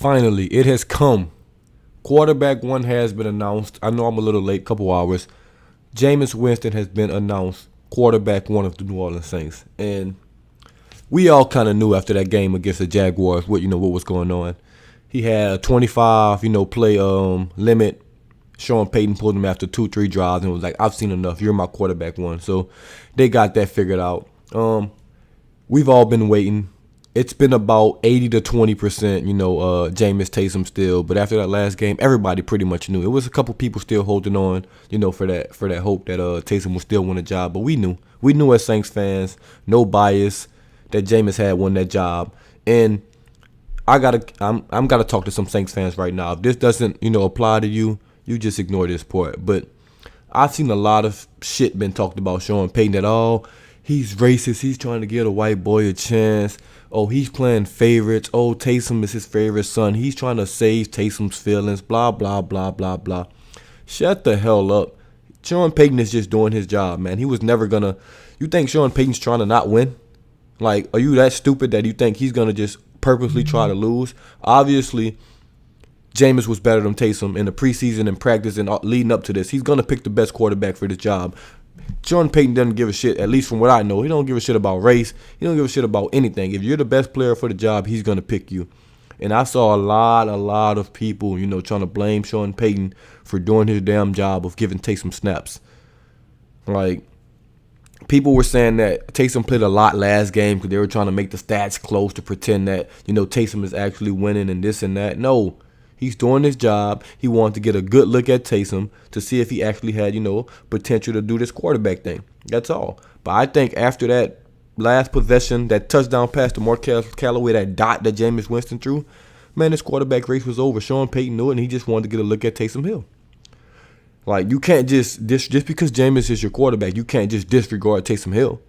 Finally, it has come. Quarterback one has been announced. I know I'm a little late, couple hours. Jameis Winston has been announced quarterback one of the New Orleans Saints. And we all kind of knew after that game against the Jaguars what was going on. He had a 25, play limit. Sean Payton pulled him after 2-3 drives and was like, I've seen enough. You're my quarterback one. So they got that figured out. We've all been waiting. It's been about 80 to 20%, Jameis Taysom still. But after that last game, everybody pretty much knew. It was a couple people still holding on, for that hope that Taysom would still win a job. But we knew. We knew as Saints fans, no bias, that Jameis had won that job. And I'm gotta talk to some Saints fans right now. If this doesn't, apply to you, you just ignore this part. But I've seen a lot of shit been talked about Sean Payton that, he's racist. He's trying to give a white boy a chance. Oh, he's playing favorites. Oh, Taysom is his favorite son. He's trying to save Taysom's feelings. Blah, blah, blah, blah, blah. Shut the hell up. Sean Payton is just doing his job, man. He was never going to. You think Sean Payton's trying to not win? Like, are you that stupid that you think he's going to just purposely try to lose? Obviously, Jameis was better than Taysom in the preseason and practice and leading up to this. He's going to pick the best quarterback for this job. Sean Payton doesn't give a shit, at least from what I know. He don't give a shit about race. He don't give a shit about anything. If you're the best player for the job, he's going to pick you. And I saw a lot of people, trying to blame Sean Payton for doing his damn job of giving Taysom snaps. Like, people were saying that Taysom played a lot last game because they were trying to make the stats close to pretend that, Taysom is actually winning and this and that. No. He's doing his job. He wanted to get a good look at Taysom to see if he actually had, potential to do this quarterback thing. That's all. But I think after that last possession, that touchdown pass to Marquez Callaway, that dot that Jameis Winston threw, man, this quarterback race was over. Sean Payton knew it, and he just wanted to get a look at Taysom Hill. Like, you can't just because Jameis is your quarterback, you can't just disregard Taysom Hill.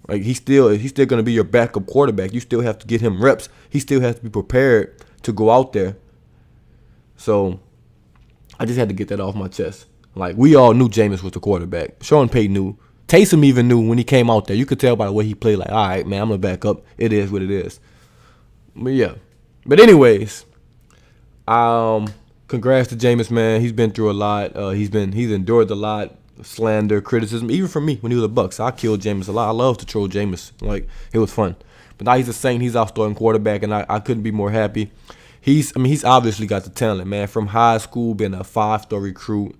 Like, he's still going to be your backup quarterback. You still have to get him reps. He still has to be prepared to go out there. So I just had to get that off my chest. Like, we all knew Jameis was the quarterback. Sean Payton knew. Taysom even knew when he came out there. You could tell by the way he played, like, all right, man, I'm going to back up. It is what it is. But, yeah. But anyways, congrats to Jameis, man. He's been through a lot. He's endured a lot, slander, criticism, even from me when he was a Bucs. I killed Jameis a lot. I love to troll Jameis. Like, it was fun. But now he's a Saint. He's our starting quarterback, and I couldn't be more happy. He's obviously got the talent, man. From high school, being a 5-star recruit,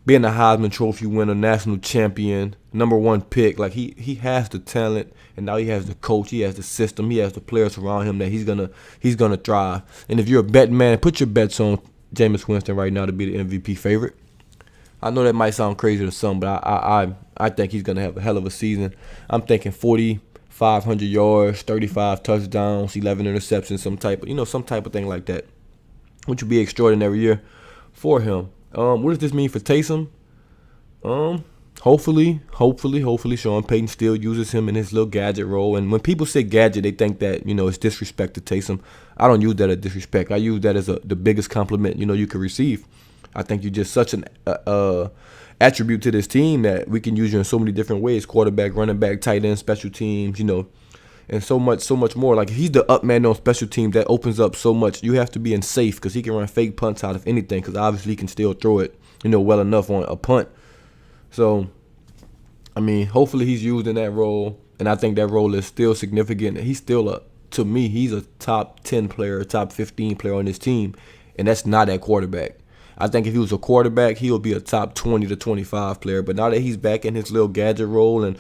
being a Heisman Trophy winner, national champion, #1 pick. Like, he has the talent, and now he has the coach, he has the system, he has the players around him that he's gonna thrive. And if you're a betting man, put your bets on Jameis Winston right now to be the MVP favorite. I know that might sound crazy to some, but I think he's gonna have a hell of a season. I'm thinking 4,500 yards, 35 touchdowns, 11 interceptions, some type of thing like that, which would be extraordinary year for him. What does this mean for Taysom? Hopefully Sean Payton still uses him in his little gadget role. And when people say gadget, they think that, it's disrespect to Taysom. I don't use that as disrespect. I use that as the biggest compliment, you could receive. I think you're just such an attribute to this team that we can use you in so many different ways: quarterback, running back, tight end, special teams, and so much more. Like, if he's the up man on special teams, that opens up so much. You have to be in safe because he can run fake punts out of anything, because obviously he can still throw it, well enough on a punt. So, hopefully he's used in that role, and I think that role is still significant. He's still to me, he's a top 10 player, top 15 player on this team, and that's not at quarterback. I think if he was a quarterback, he'll be a top 20 to 25 player. But now that he's back in his little gadget role and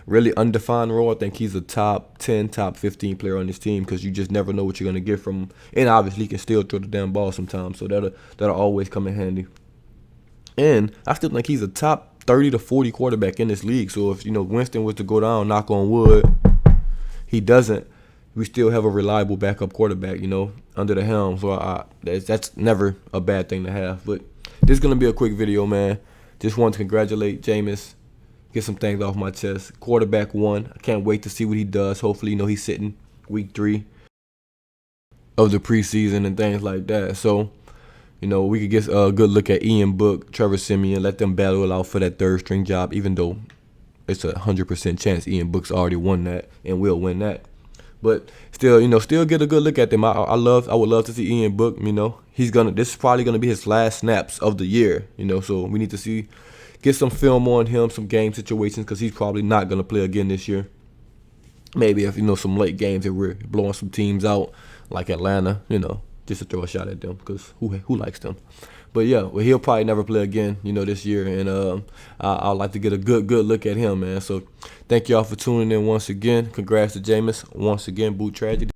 really undefined role, I think he's a top 10, top 15 player on this team, because you just never know what you're going to get from him. And obviously he can still throw the damn ball sometimes, so that'll always come in handy. And I still think he's a top 30 to 40 quarterback in this league. So if, Winston was to go down, knock on wood, he doesn't, we still have a reliable backup quarterback, under the helm. So that's never a bad thing to have. But this is going to be a quick video, man. Just want to congratulate Jameis, get some things off my chest. Quarterback one. I can't wait to see what he does. Hopefully, he's sitting week 3 of the preseason and things like that. So, we could get a good look at Ian Book, Trevor Siemian, let them battle it out for that third string job, even though it's a 100% chance Ian Book's already won that and will win that. But still, still get a good look at them. I would love to see Ian Book. This is probably gonna be his last snaps of the year. So we need to get some film on him, some game situations, because he's probably not gonna play again this year. Maybe if some late games that we're blowing some teams out like Atlanta, just to throw a shot at them, because who likes them? But yeah, well, he'll probably never play again, this year, and I'd like to get a good look at him, man. So thank y'all for tuning in once again. Congrats to Jameis once again, boot tragedy.